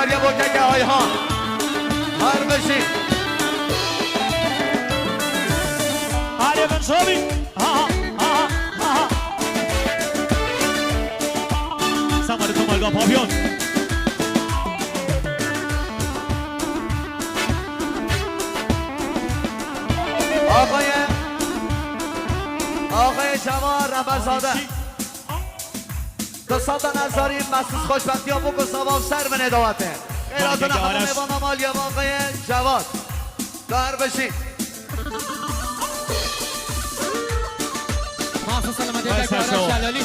یه بکه آیهان هر بشین آره من شابی سماره تو مالگا پاویون آقای جوان رهبرزاده دوستان نظاری مخصوص خوشبختی ها بکن سواب سر به نداوته خیراتون همه با ممالی آقای جواد دار بشین مخصوص سلامتی یک آرش جلالی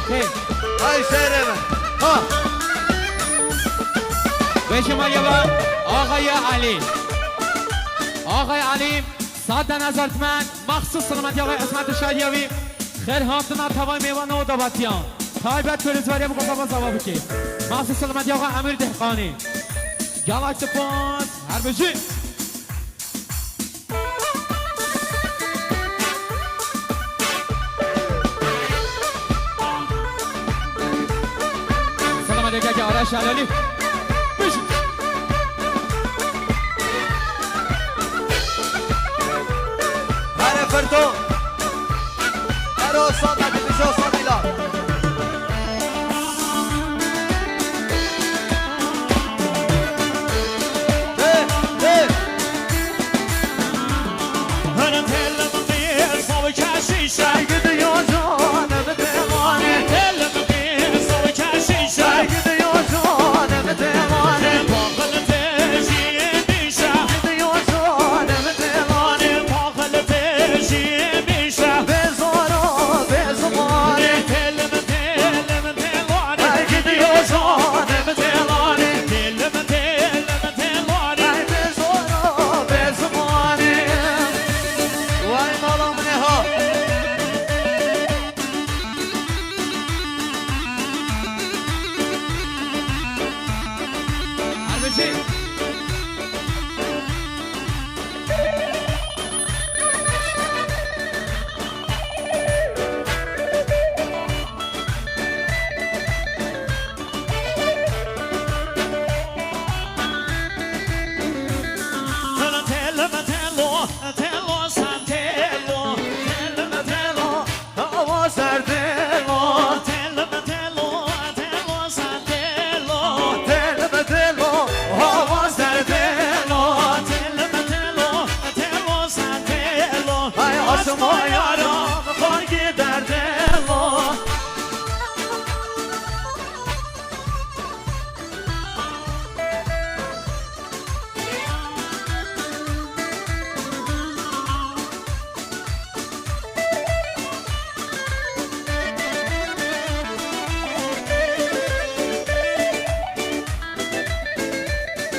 ای شهر من ها به شما یه بار آقای علی ساده نظرتمند مخصوص سلامتی آقای اسمت شادیوی خیر هافتنا توای میوان و داباتیان تایبت توریزواری بکن با زوابی که مخصوص سلامتی آقای امیر دهقانی گالاکس پونس هر بشی که آرش جلالی بشین هر فرتو هر استاد مجلس استاد میلاد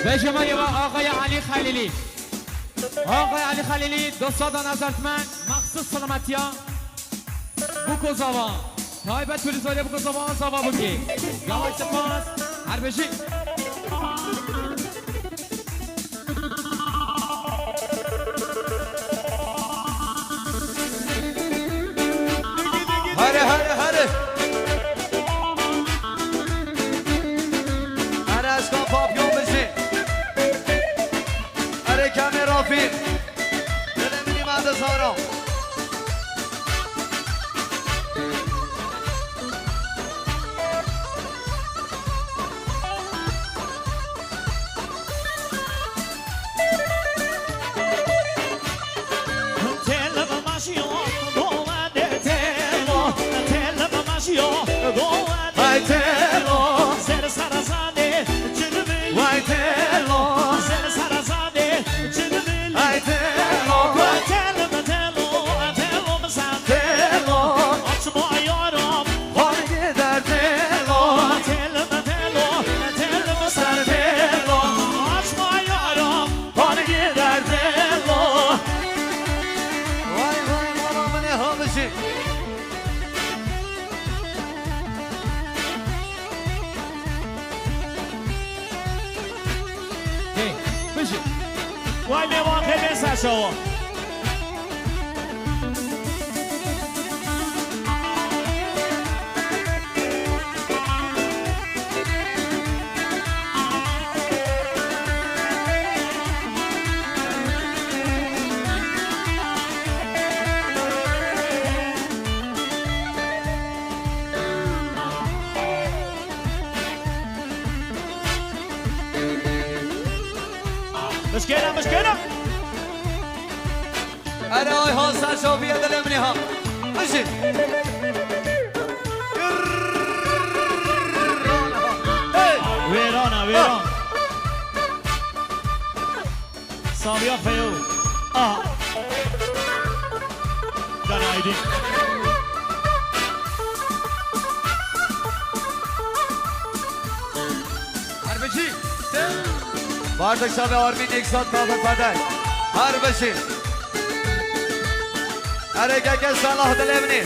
به شما یه آقای علی خلیلی دوستان نظرتمند مخصوص سلامتی ها بکو زوان تایبت توریزواری بکو زوان بکی گاوک سپاس هر بشی هره از کام پاپیون بشین هره کمی رافی دلم میدیم انداز هارم آوا مسكينة مسكينة أنا هاي هون سرشوفية دلمنيها مشي ويرانا ويران سامية فيو كان عايدين هربشی باردک شب آرمین یک ساعت کافت پدک هربشی اره که صلاح دلمنی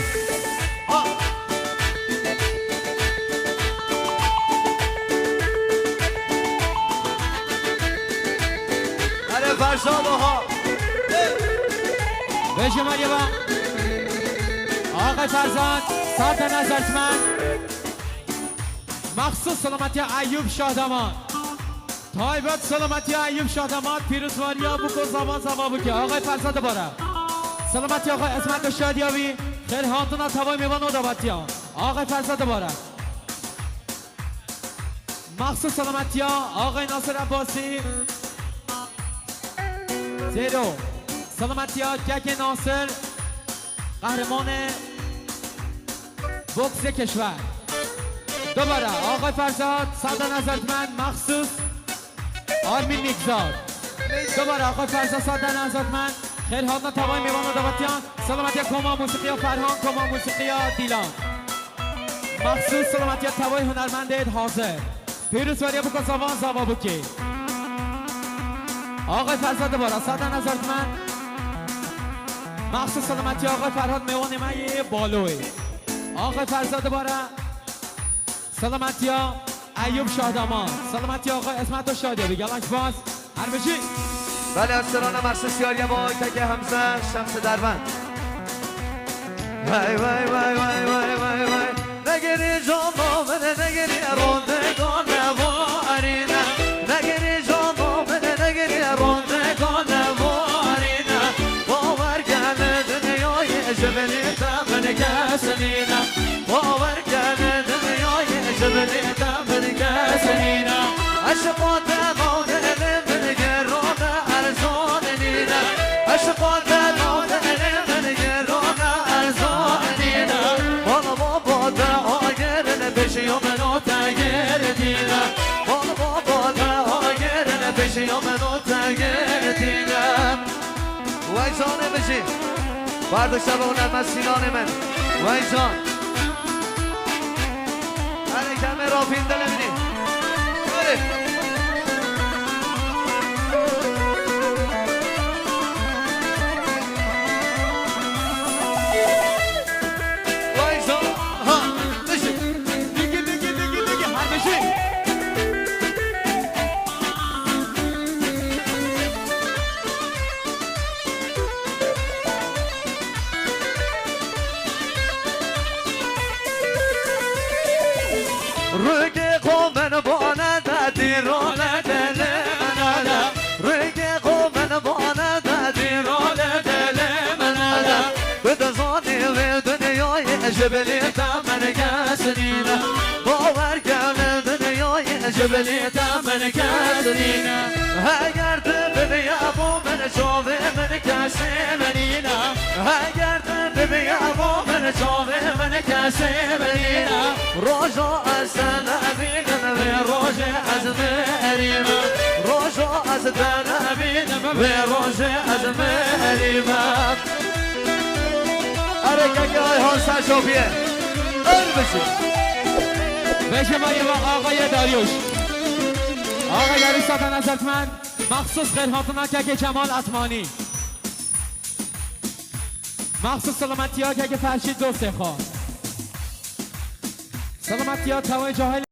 اره فرشاد ها بشه مریم آقای فرزاد ساعت نظرتمند مخصوص سلامتی ایوب شادمان تایبت سلامتی ایوب شادمان پیروزواریا بکن زمان بکن آقای فرزاد باره سلامتی آقای اسمت شادیاوی خیلی هاتونا توای میوان و دابتی ها آقای فرزاد باره مخصوص سلامتی آقای ناصر عباسی زیرو سلامتی کک ناصر قهرمان بوکس کشور دوباره آقای فرزاد صد نظرتمند مخصوص آرمین نیکزاد دوباره آقای فرزاد صد نظرتمند خیلی حاضر توای میوان و دعوتیان سلامتی کما موسیقی و فرهان کما موسیقی دیلان مخصوص سلامتی توای هنرمند حاضر پیروزواری بکن زبان زبا بکی آقای فرزاد دوباره صد نظرتمند مخصوص سلامتی آقای فرهاد میوان مای بالوی آقای فرزاد دوباره سلامتی ایوب شادمان سلامتی آقای اسمت و شادیابی گلنگ باز هر بشی بله افسران مخصوص یاریه با تک همسر شمس دربند وای وای وای وای وای وای وای نگری جانا منه نگری روندگان وارینه نگری جانا منه نگری روندگان وارینه باور کنه دنیای جبلی تمن کسنینه باور کنه دنیای جبلی تمن کسنینه عشقات مادر من گرانه ارزانینه عشقات مادر من گرانه ارزانینه بالا بابا ده آگرنه بشی و منو تگردینه بالا بابا ده آگرنه بشی و منو تگردینه وای جانه بشی برداشت به هنرمند سینان من وای جان هر کمه را فیلم دل بینیم وای جان ها بشی دیگه هر بشی روی قومن بانه دادی رول دل مناله روی قومن بانه دادی رول دل مناله به دزانی و دنیای جبلی تمن کسنینه باور کنه دنیای جبلی تمن کسنینه اگر ببیا بو من شوه من کسی منینه اگر ببیا بو من شوه من کسی منینه روزا از نبینم و روز از مریم روزا از نبینم و روز از مریم اره که های ها سرشوفیه بشی بشه با آقای داریوش آقای داریوش صد نظرتمند مخصوص خیرهاتونا که جمال اطمانی مخصوص سلامتی ها که فرشید دوسته خواه سلامتی ها توای جاهل